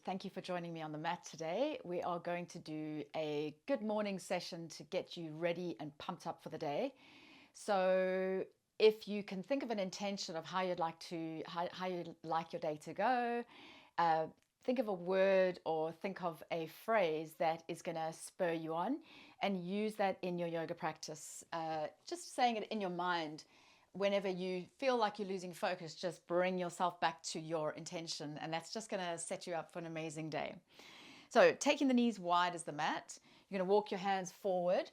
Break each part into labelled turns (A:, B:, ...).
A: Thank you for joining me on the mat today. We are going to do a good morning session to get you ready and pumped up for the day. So if you can think of an intention of how you'd like your day to go, uh, think of a word or think of a phrase that is going to spur you on, and use that in your yoga practice. Just saying it in your mind. Whenever you feel like you're losing focus, just bring yourself back to your intention, and that's just going to set you up for an amazing day. So taking the knees wide as the mat, you're going to walk your hands forward,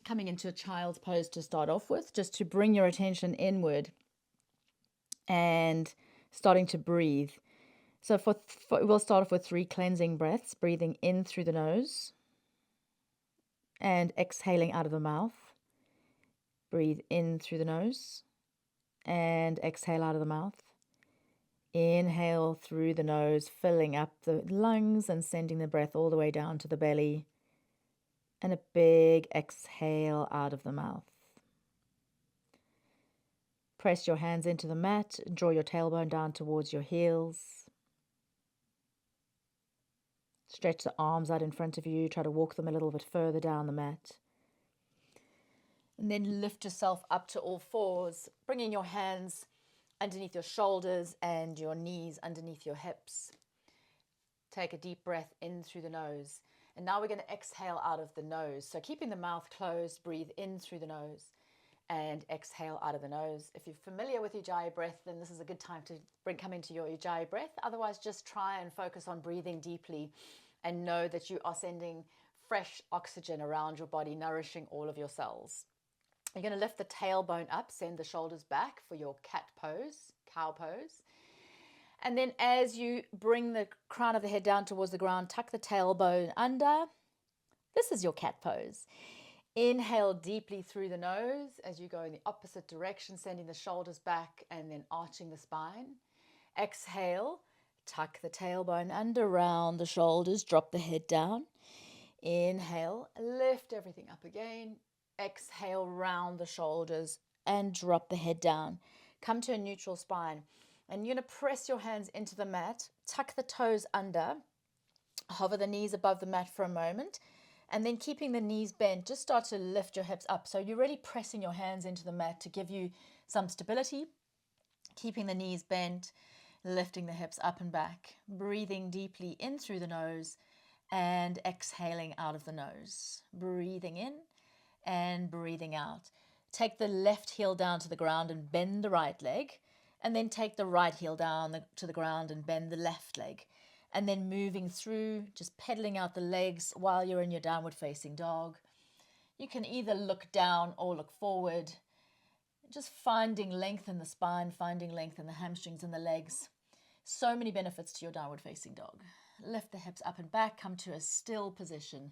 A: coming into a child's pose to start off with, just to bring your attention inward and starting to breathe. So we'll start off with 3 cleansing breaths, breathing in through the nose and exhaling out of the mouth. Breathe in through the nose and exhale out of the mouth. Inhale through the nose, filling up the lungs and sending the breath all the way down to the belly. And a big exhale out of the mouth. Press your hands into the mat, draw your tailbone down towards your heels. Stretch the arms out in front of you, try to walk them a little bit further down the mat. And then lift yourself up to all fours, bringing your hands underneath your shoulders and your knees underneath your hips. Take a deep breath in through the nose. And now we're going to exhale out of the nose. So keeping the mouth closed, breathe in through the nose and exhale out of the nose. If you're familiar with Ujjayi breath, then this is a good time to come into your Ujjayi breath. Otherwise, just try and focus on breathing deeply and know that you are sending fresh oxygen around your body, nourishing all of your cells. You're going to lift the tailbone up, send the shoulders back for your cat pose, cow pose. And then as you bring the crown of the head down towards the ground, tuck the tailbone under. This is your cat pose. Inhale deeply through the nose as you go in the opposite direction, sending the shoulders back and then arching the spine. Exhale, tuck the tailbone under, round the shoulders, drop the head down. Inhale, lift everything up again. Exhale, round the shoulders and drop the head down. Come to a neutral spine. And you're going to press your hands into the mat, tuck the toes under, hover the knees above the mat for a moment, and then keeping the knees bent, just start to lift your hips up. So you're really pressing your hands into the mat to give you some stability, keeping the knees bent, lifting the hips up and back, breathing deeply in through the nose and exhaling out of the nose. Breathing in and breathing out. Take the left heel down to the ground and bend the right leg. And then take the right heel down to the ground and bend the left leg. And then moving through, just pedaling out the legs while you're in your downward facing dog. You can either look down or look forward. Just finding length in the spine, finding length in the hamstrings and the legs. So many benefits to your downward facing dog. Lift the hips up and back, come to a still position.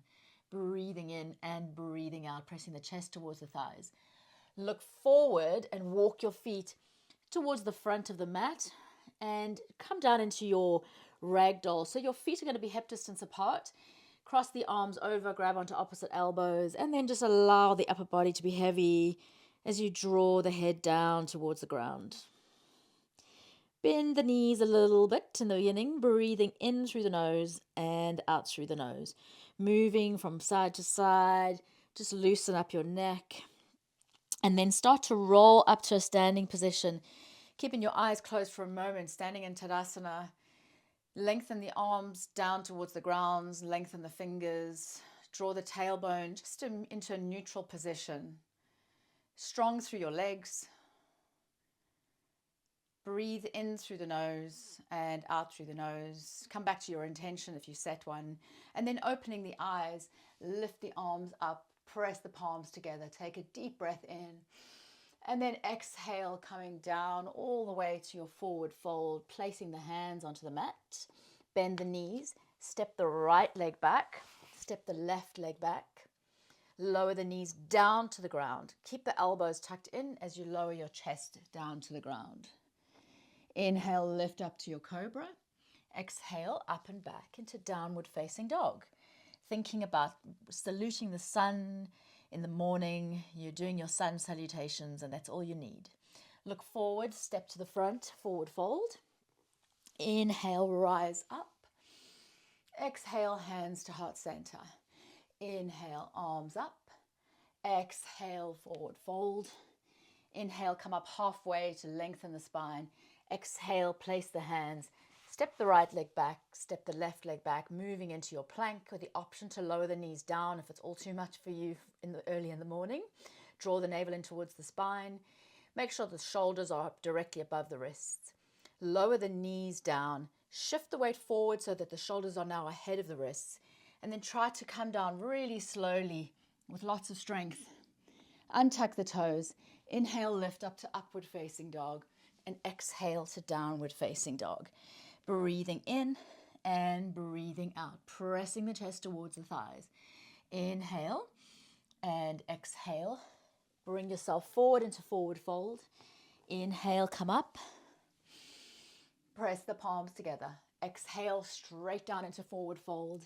A: Breathing in and breathing out, pressing the chest towards the thighs. Look forward and walk your feet towards the front of the mat and come down into your ragdoll. So your feet are going to be hip distance apart. Cross the arms over, grab onto opposite elbows, and then just allow the upper body to be heavy as you draw the head down towards the ground. Bend the knees a little bit in the beginning, breathing in through the nose and out through the nose. Moving from side to side, just loosen up your neck. And then start to roll up to a standing position, keeping your eyes closed for a moment, standing in Tadasana. Lengthen the arms down towards the ground, lengthen the fingers, draw the tailbone just into a neutral position. Strong through your legs. Breathe in through the nose and out through the nose. Come back to your intention if you set one. And then opening the eyes, lift the arms up, press the palms together. Take a deep breath in. And then exhale, coming down all the way to your forward fold, placing the hands onto the mat. Bend the knees. Step the right leg back. Step the left leg back. Lower the knees down to the ground. Keep the elbows tucked in as you lower your chest down to the ground. Inhale, lift up to your cobra. Exhale, up and back into downward facing dog. Thinking about saluting the sun in the morning, you're doing your sun salutations, and that's all you need. Look forward, step to the front, forward fold. Inhale, rise up. Exhale, hands to heart center. Inhale, arms up. Exhale, forward fold. Inhale, come up halfway to lengthen the spine. Exhale, place the hands. Step the right leg back, step the left leg back, moving into your plank with the option to lower the knees down if it's all too much for you early in the morning. Draw the navel in towards the spine. Make sure the shoulders are up directly above the wrists. Lower the knees down. Shift the weight forward so that the shoulders are now ahead of the wrists. And then try to come down really slowly with lots of strength. Untuck the toes. Inhale, lift up to upward facing dog. And exhale to downward facing dog. Breathing in and breathing out. Pressing the chest towards the thighs. Inhale and exhale. Bring yourself forward into forward fold. Inhale, come up. Press the palms together. Exhale, straight down into forward fold.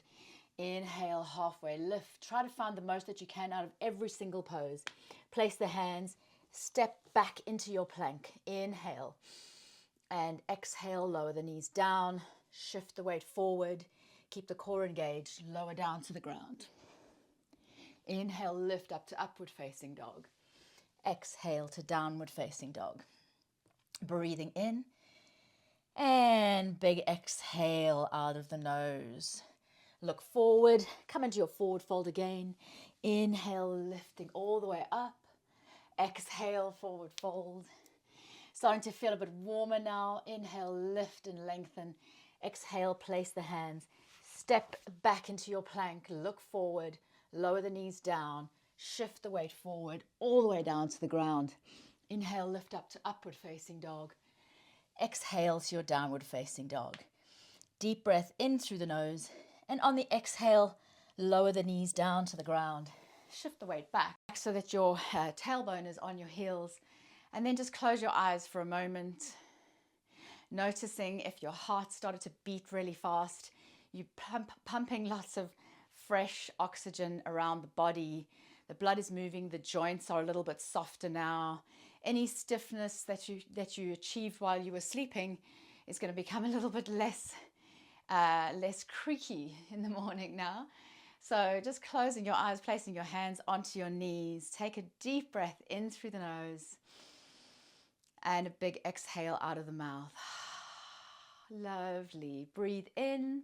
A: Inhale, halfway lift. Try to find the most that you can out of every single pose. Place the hands, step back into your plank. Inhale and exhale, lower the knees down. Shift the weight forward. Keep the core engaged, lower down to the ground. Inhale, lift up to upward facing dog. Exhale to downward facing dog. Breathing in and big exhale out of the nose. Look forward, come into your forward fold again. Inhale, lifting all the way up. Exhale, forward fold. Starting to feel a bit warmer now. Inhale, lift and lengthen. Exhale, place the hands. Step back into your plank. Look forward. Lower the knees down. Shift the weight forward all the way down to the ground. Inhale, lift up to upward facing dog. Exhale to your downward facing dog. Deep breath in through the nose. And on the exhale, lower the knees down to the ground. Shift the weight back so that your tailbone is on your heels. And then just close your eyes for a moment. Noticing if your heart started to beat really fast. You're pumping lots of fresh oxygen around the body. The blood is moving. The joints are a little bit softer now. Any stiffness that you achieved while you were sleeping is going to become a little bit less creaky in the morning now. So just closing your eyes, placing your hands onto your knees. Take a deep breath in through the nose and a big exhale out of the mouth. Lovely. Breathe in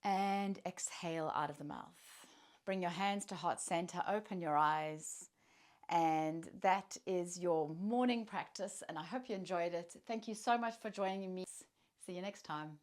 A: and exhale out of the mouth. Bring your hands to heart center, open your eyes. And that is your morning practice. And I hope you enjoyed it. Thank you so much for joining me. See you next time.